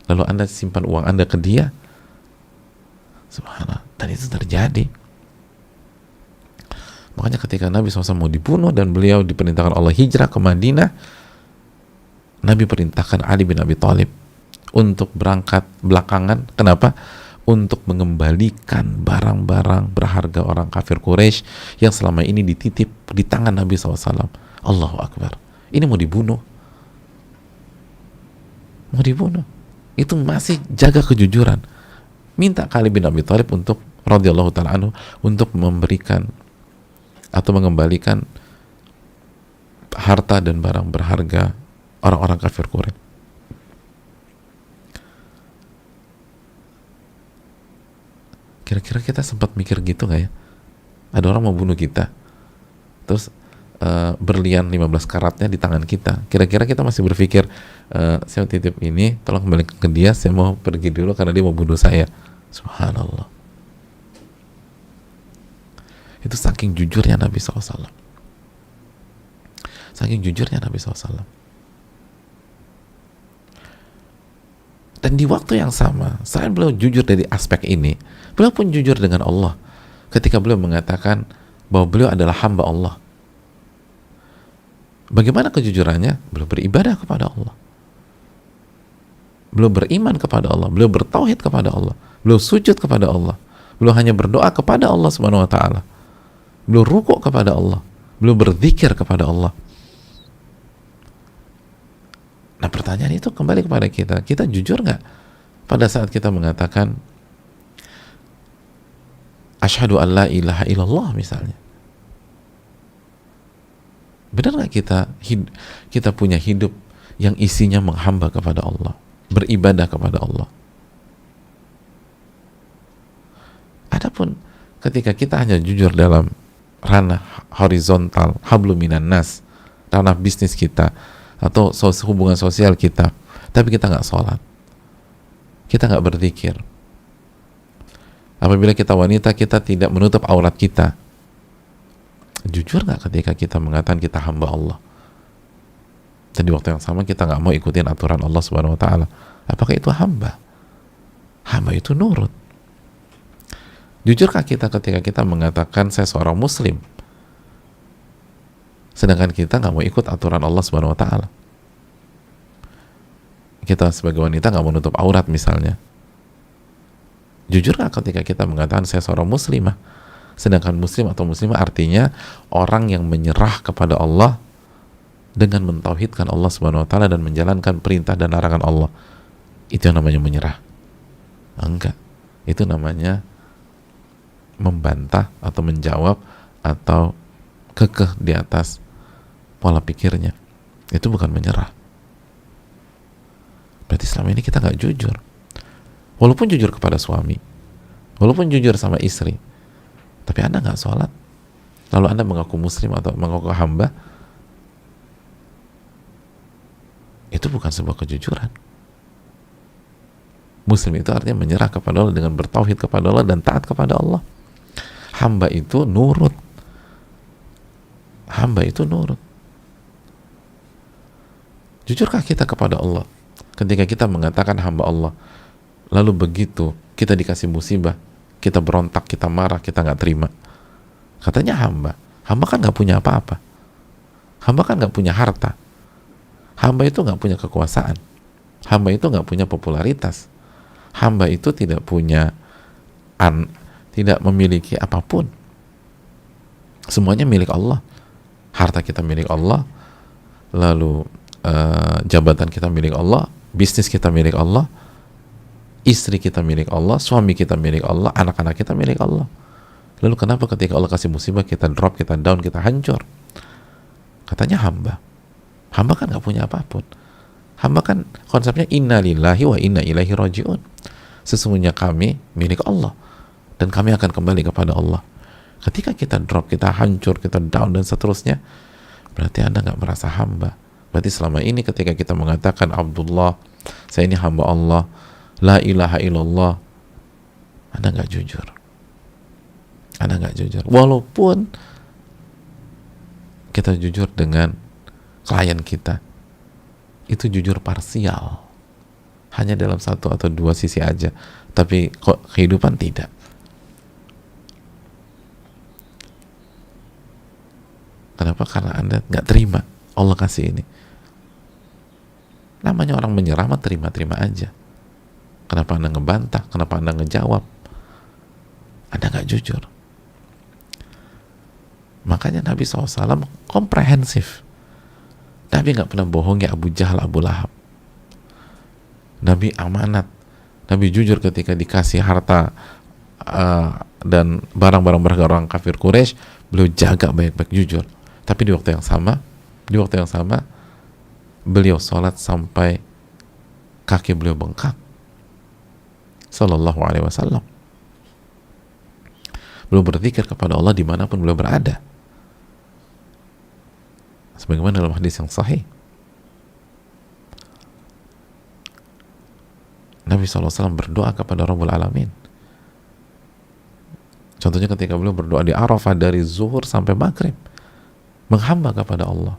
lalu Anda simpan uang Anda ke dia, subhanallah, Dan itu terjadi. Makanya ketika Nabi SAW mau dibunuh dan beliau diperintahkan Allah hijrah ke Madinah, Nabi perintahkan Ali bin Abi Thalib untuk berangkat belakangan. Kenapa? Untuk mengembalikan barang-barang berharga orang kafir Quraisy yang selama ini dititip di tangan Nabi SAW. Allahu Akbar. Ini mau dibunuh. Mau dibunuh. Itu masih jaga kejujuran. Minta Ali bin Abi Thalib untuk radhiyallahu ta'ala anhu untuk memberikan atau mengembalikan harta dan barang berharga orang-orang kafir Quraisy. Kira-kira kita sempat mikir gitu nggak ya? Ada orang mau bunuh kita, terus berlian 15 karatnya di tangan kita. Kira-kira kita masih berpikir, saya titip ini, tolong kembalikan ke dia, saya mau pergi dulu karena dia mau bunuh saya. Subhanallah. Itu saking jujurnya Nabi SAW. Saking jujurnya Nabi SAW. Dan di waktu yang sama, selain beliau jujur dari aspek ini, beliau pun jujur dengan Allah ketika beliau mengatakan bahwa beliau adalah hamba Allah. Bagaimana kejujurannya? Beliau beribadah kepada Allah, beliau beriman kepada Allah, beliau bertauhid kepada Allah, beliau sujud kepada Allah, beliau hanya berdoa kepada Allah Subhanahu wa ta'ala, beliau rukuk kepada Allah, beliau berzikir kepada Allah. Nah, pertanyaan itu kembali kepada kita. Kita jujur nggak pada saat kita mengatakan asyhadu an la ilaha illallah misalnya? Benar nggak kita punya hidup yang isinya menghamba kepada Allah, beribadah kepada Allah? Adapun ketika kita hanya jujur dalam ranah horizontal, hablum minan nas, ranah bisnis kita atau hubungan sosial kita, tapi kita nggak sholat, kita nggak berzikir. Apabila kita wanita, kita tidak menutup aurat kita. Jujur nggak ketika kita mengatakan kita hamba Allah, dan di waktu yang sama kita nggak mau ikutin aturan Allah Subhanahu wa ta'ala? Apakah itu hamba? Hamba itu nurut. Jujurkah kita ketika kita mengatakan saya seorang muslim, sedangkan kita nggak mau ikut aturan Allah Subhanahu wa ta'ala? Kita sebagai wanita nggak mau nutup aurat misalnya. Jujur nggak ketika kita mengatakan saya seorang muslimah, sedangkan muslim atau muslimah artinya orang yang menyerah kepada Allah dengan mentauhidkan Allah Subhanahu wa ta'ala dan menjalankan perintah dan larangan Allah? Itu yang namanya menyerah? Enggak. Itu namanya membantah atau menjawab atau kekeh di atas pola pikirnya. Itu bukan menyerah. Berarti selama ini kita nggak jujur. Walaupun jujur kepada suami, walaupun jujur sama istri, tapi Anda nggak sholat, lalu Anda mengaku muslim atau mengaku hamba, itu bukan sebuah kejujuran. Muslim itu artinya menyerah kepada Allah dengan bertauhid kepada Allah dan taat kepada Allah. Hamba itu nurut. Hamba itu nurut. Jujurkah kita kepada Allah ketika kita mengatakan hamba Allah, lalu begitu kita dikasih musibah, kita berontak, kita marah, kita nggak terima? Katanya hamba. Hamba kan nggak punya apa-apa. Hamba kan nggak punya harta. Hamba itu nggak punya kekuasaan. Hamba itu nggak punya popularitas. Hamba itu tidak punya tidak memiliki apapun. Semuanya milik Allah. Harta kita milik Allah, lalu jabatan kita milik Allah, bisnis kita milik Allah, istri kita milik Allah, suami kita milik Allah, anak-anak kita milik Allah. Lalu kenapa ketika Allah kasih musibah kita drop, kita down, kita hancur? Katanya hamba. Hamba kan nggak punya apapun. Hamba kan konsepnya inna lillahi wa inna ilaihi raji'un. Sesungguhnya kami milik Allah dan kami akan kembali kepada Allah. Ketika kita drop, kita hancur, kita down dan seterusnya, berarti Anda nggak merasa hamba. Berarti selama ini ketika kita mengatakan Abdullah, saya ini hamba Allah, la ilaha illallah, Anda nggak jujur. Anda nggak jujur. Walaupun kita jujur dengan klien kita, itu jujur parsial, hanya dalam satu atau dua sisi aja, tapi kok kehidupan tidak. Kenapa? Karena Anda nggak terima Allah kasih ini. Namanya orang menyerah mah terima-terima aja. Kenapa Anda ngebantah? Kenapa Anda ngejawab? Anda nggak jujur. Makanya Nabi SAW komprehensif. Nabi nggak pernah bohongi Abu Jahal, Abu Lahab. Nabi amanat. Nabi jujur ketika dikasih harta dan barang-barang berharga orang kafir Quraisy, beliau jaga baik-baik, jujur. Tapi di waktu yang sama, beliau sholat sampai kaki beliau bengkak. Sallallahu alaihi wasallam. Beliau berzikir kepada Allah dimanapun beliau berada. Sebagaimana dalam hadis yang sahih, Nabi SAW berdoa kepada Rabbul Alamin. Contohnya ketika beliau berdoa di Arafah dari zuhur sampai maghrib, menghamba kepada Allah.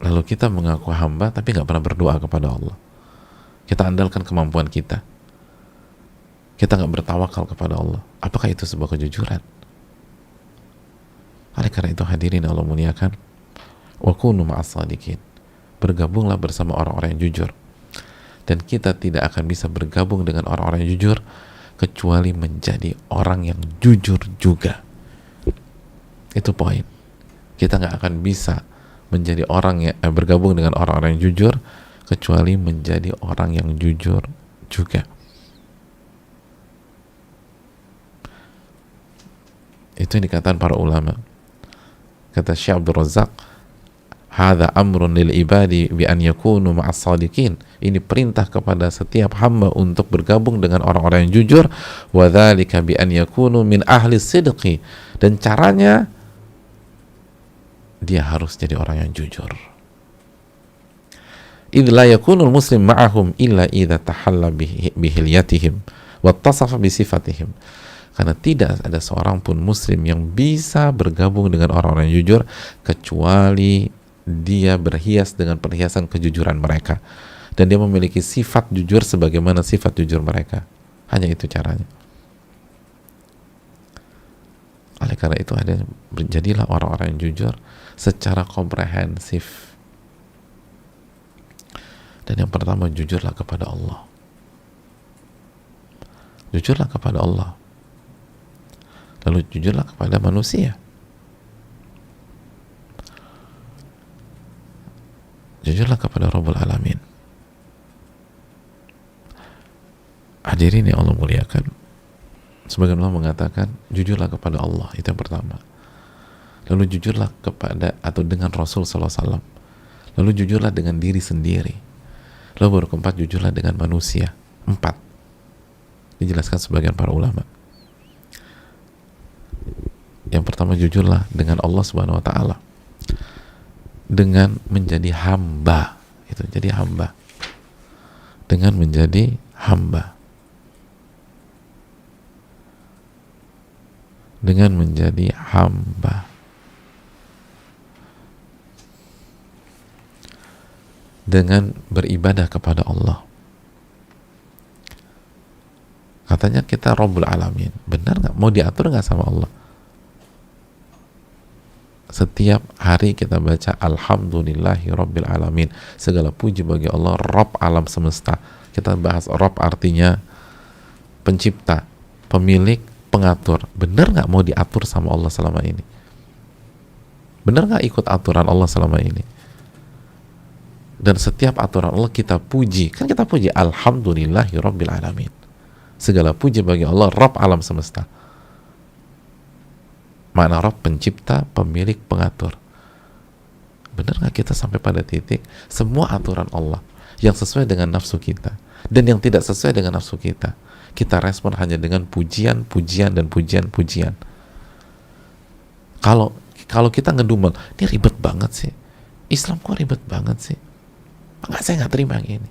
Lalu kita mengaku hamba tapi nggak pernah berdoa kepada Allah. Kita andalkan kemampuan kita. Kita nggak bertawakal kepada Allah. Apakah itu sebuah kejujuran? Oleh karena itu hadirin Allah muliakan, wa kunu ma'as shadiqin. Bergabunglah bersama orang-orang yang jujur. Dan kita tidak akan bisa bergabung dengan orang-orang yang jujur kecuali menjadi orang yang jujur juga. Itu poin. Kita nggak akan bisa menjadi orang yang bergabung dengan orang-orang yang jujur kecuali menjadi orang yang jujur juga. Itu yang dikatakan para ulama. Kata Syekh Abdul Razak, hadza amrun lil ibadi bi an yakunu ma'as shadiqin. Ini perintah kepada setiap hamba untuk bergabung dengan orang-orang yang jujur, wa dzalika bi an yakunu min ahli sidqi. Dan caranya dia harus jadi orang yang jujur. Idz la yakunul muslim ma'ahum illa idza tahalla bihilyatihim wa tasafa bi sifatihim. Karena tidak ada seorang pun muslim yang bisa bergabung dengan orang-orang yang jujur kecuali dia berhias dengan perhiasan kejujuran mereka, dan dia memiliki sifat jujur sebagaimana sifat jujur mereka. Hanya itu caranya. Oleh karena itu jadilah orang-orang yang jujur secara komprehensif. Dan yang pertama, jujurlah kepada Allah. Jujurlah kepada Allah. Lalu jujurlah kepada manusia. Jujurlah kepada Rabbul Alamin. Hadirin yang Allah muliakan, sebagian Allah mengatakan jujurlah kepada Allah, itu yang pertama. Lalu jujurlah kepada atau dengan Rasul SAW. Lalu jujurlah dengan diri sendiri. Lalu baru keempat, jujurlah dengan manusia. 4 dijelaskan sebagian para ulama. Yang pertama, jujurlah dengan Allah Subhanahu wa taala. Dengan menjadi hamba. Itu jadi hamba. Dengan menjadi hamba. Dengan menjadi hamba. Dengan beribadah kepada Allah. Katanya kita Rabbul Alamin. Benar nggak? Mau diatur nggak sama Allah? Setiap hari kita baca Alhamdulillahi Rabbil Alamin. Segala puji bagi Allah, Rabb alam semesta. Kita bahas Rabb artinya pencipta, pemilik, pengatur. Benar nggak mau diatur sama Allah selama ini? Benar nggak ikut aturan Allah selama ini? Dan setiap aturan Allah kita puji. Kan kita puji Alhamdulillahi Rabbil Alamin. Segala puji bagi Allah, Rabb alam semesta. Makna Rabb pencipta, pemilik, pengatur. Benar nggak kita sampai pada titik semua aturan Allah yang sesuai dengan nafsu kita dan yang tidak sesuai dengan nafsu kita, kita respon hanya dengan pujian, pujian, dan pujian. Kalau kita ngedumel, ini ribet banget sih, Islam kok ribet banget sih, enggak, saya nggak terima yang ini,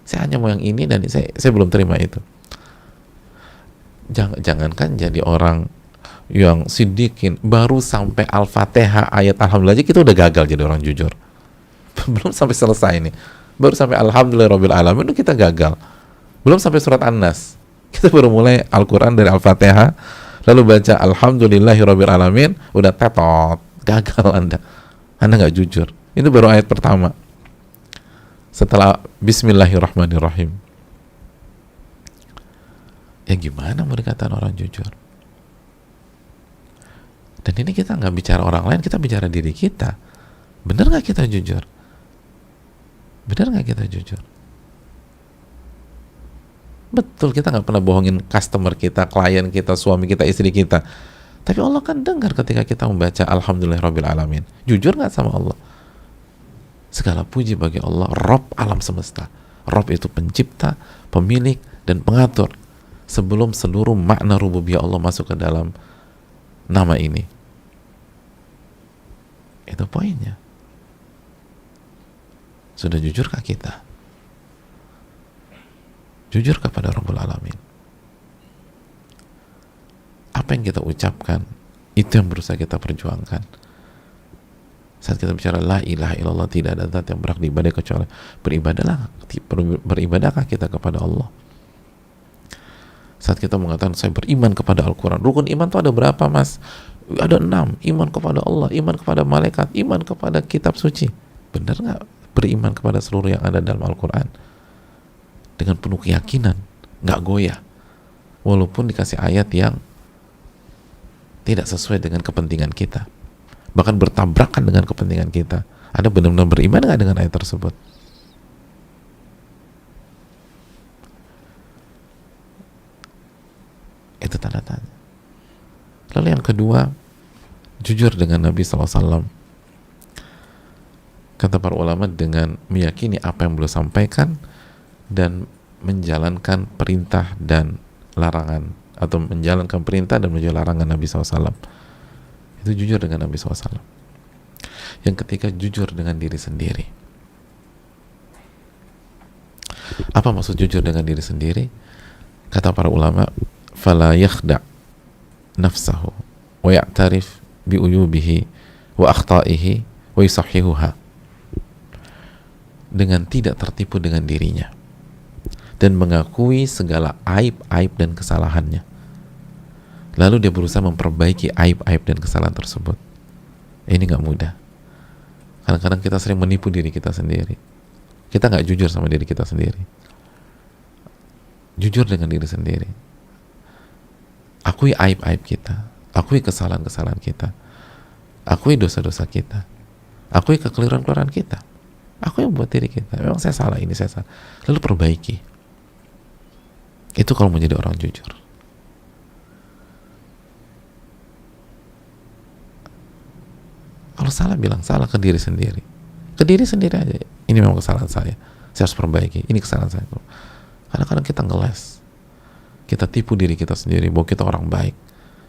saya hanya mau yang ini dan saya belum terima itu. Jangankan jadi orang yang sidikin baru sampai Al-Fatihah ayat Alhamdulillah aja kita udah gagal jadi orang jujur. Belum sampai selesai nih, baru sampai Alhamdulillahirabbil alamin kita gagal. Belum sampai surat An-Nas, kita baru mulai Al-Quran dari Al-Fatihah lalu baca alhamdulillahirabbil alamin, udah tetot, gagal Anda nggak jujur. Itu baru ayat pertama setelah bismillahirrahmanirrahim. Ya gimana mau dikatakan orang jujur? Dan ini kita nggak bicara orang lain, kita bicara diri kita. Bener nggak kita jujur? Bener nggak kita jujur? Betul, kita nggak pernah bohongin customer kita, klien kita, suami kita, istri kita. Tapi Allah kan dengar ketika kita membaca alhamdulillahirabbil alamin. Jujur nggak sama Allah? Segala puji bagi Allah, Rabb alam semesta. Rabb itu pencipta, pemilik, dan pengatur. Sebelum seluruh makna rububiyah Allah masuk ke dalam nama ini. Itu poinnya. Sudah jujurkah kita? Jujur kepada Rabbul Alamin. Apa yang kita ucapkan, itu yang berusaha kita perjuangkan. Saat kita bicara la ilaha illallah, tidak ada zat yang berhak diibadahi kecuali, beribadahkah kita kepada Allah? Saat kita mengatakan saya beriman kepada Al-Quran, rukun iman itu ada berapa, mas? Ada 6. Iman kepada Allah, iman kepada malaikat, iman kepada kitab suci. Benar nggak beriman kepada seluruh yang ada dalam Al-Quran? Dengan penuh keyakinan, nggak goyah, walaupun dikasih ayat yang tidak sesuai dengan kepentingan kita, bahkan bertabrakan dengan kepentingan kita. Anda benar-benar beriman nggak dengan ayat tersebut? Itu tanda tanya. Lalu yang kedua, jujur dengan Nabi SAW. Kata para ulama, dengan meyakini apa yang beliau sampaikan dan menjalankan perintah dan larangan, atau menjalankan perintah dan menjauhi larangan Nabi SAW. Itu jujur dengan Nabi SAW. Yang ketiga, jujur dengan diri sendiri. Apa maksud jujur dengan diri sendiri? Kata para ulama, fala yakhda' nafsahu wa ya'tarif bi uyubihi wa akhta'ihi wa yusahhihuha. Dengan tidak tertipu dengan dirinya dan mengakui segala aib-aib dan kesalahannya, lalu dia berusaha memperbaiki aib-aib dan kesalahan tersebut. Ini nggak mudah. Kadang-kadang kita sering menipu diri kita sendiri. Kita nggak jujur sama diri kita sendiri. Jujur dengan diri sendiri. Akui aib-aib kita, akui kesalahan-kesalahan kita, akui dosa-dosa kita, akui kekeliruan-kekeliruan kita, akui yang buat diri kita. Memang saya salah, ini saya salah. Lalu perbaiki. Itu kalau menjadi orang jujur. Kalau salah, bilang salah ke diri sendiri. Ke diri sendiri aja. Ini memang kesalahan saya harus perbaiki. Ini kesalahan saya. Kadang-kadang kita ngeles. Kita tipu diri kita sendiri bahwa kita orang baik,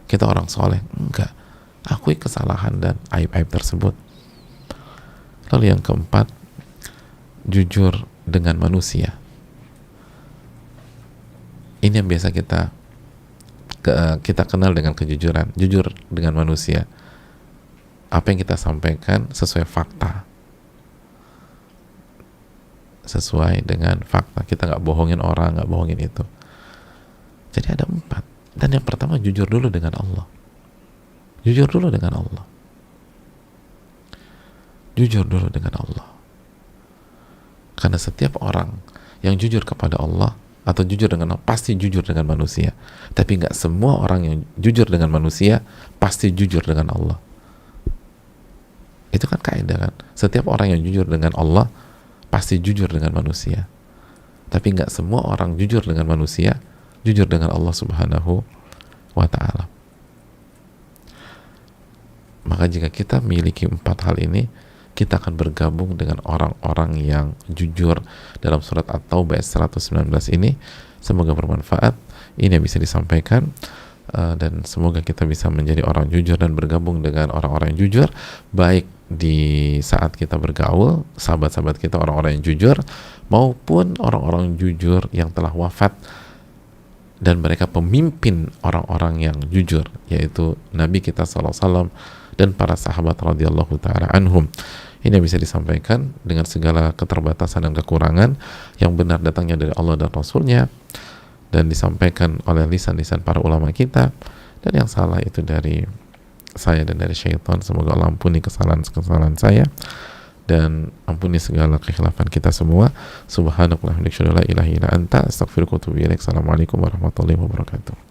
kita orang soleh. Enggak. Akui kesalahan dan aib-aib tersebut. Lalu yang keempat, jujur dengan manusia. Ini yang biasa kita kenal dengan kejujuran. Jujur dengan manusia. Apa yang kita sampaikan sesuai fakta, sesuai dengan fakta. Kita nggak bohongin orang, nggak bohongin itu. Jadi ada 4. Dan yang pertama, jujur dulu dengan Allah. Jujur dulu dengan Allah. Jujur dulu dengan Allah. Karena setiap orang yang jujur kepada Allah atau jujur dengan Allah, pasti jujur dengan manusia. Tapi nggak semua orang yang jujur dengan manusia pasti jujur dengan Allah. Itu kan kaidah kan. Setiap orang yang jujur dengan Allah pasti jujur dengan manusia. Tapi nggak semua orang jujur dengan manusia jujur dengan Allah Subhanahu wa ta'ala. Maka jika kita memiliki 4 hal ini, kita akan bergabung dengan orang-orang yang jujur dalam surat At-Taubah ayat 119 ini. Semoga bermanfaat. Ini yang bisa disampaikan, dan semoga kita bisa menjadi orang jujur dan bergabung dengan orang-orang yang jujur, baik di saat kita bergaul, sahabat-sahabat kita orang-orang yang jujur, maupun orang-orang jujur yang telah wafat dan mereka pemimpin orang-orang yang jujur, yaitu Nabi kita SAW dan para sahabat radhiyallahu ta'ala anhum. Ini yang bisa disampaikan dengan segala keterbatasan dan kekurangan, yang benar datangnya dari Allah dan Rasulnya, dan disampaikan oleh lisan-lisan para ulama kita, dan yang salah itu dari saya dan dari syaitan. Semoga Allah ampuni kesalahan-kesalahan saya dan ampuni segala kekhilafan kita semua. Subhanakallahumma wa bihamdika, la ilaha illa anta, astaghfiruka wa atubu ilaik. Assalamualaikum warahmatullahi wabarakatuh.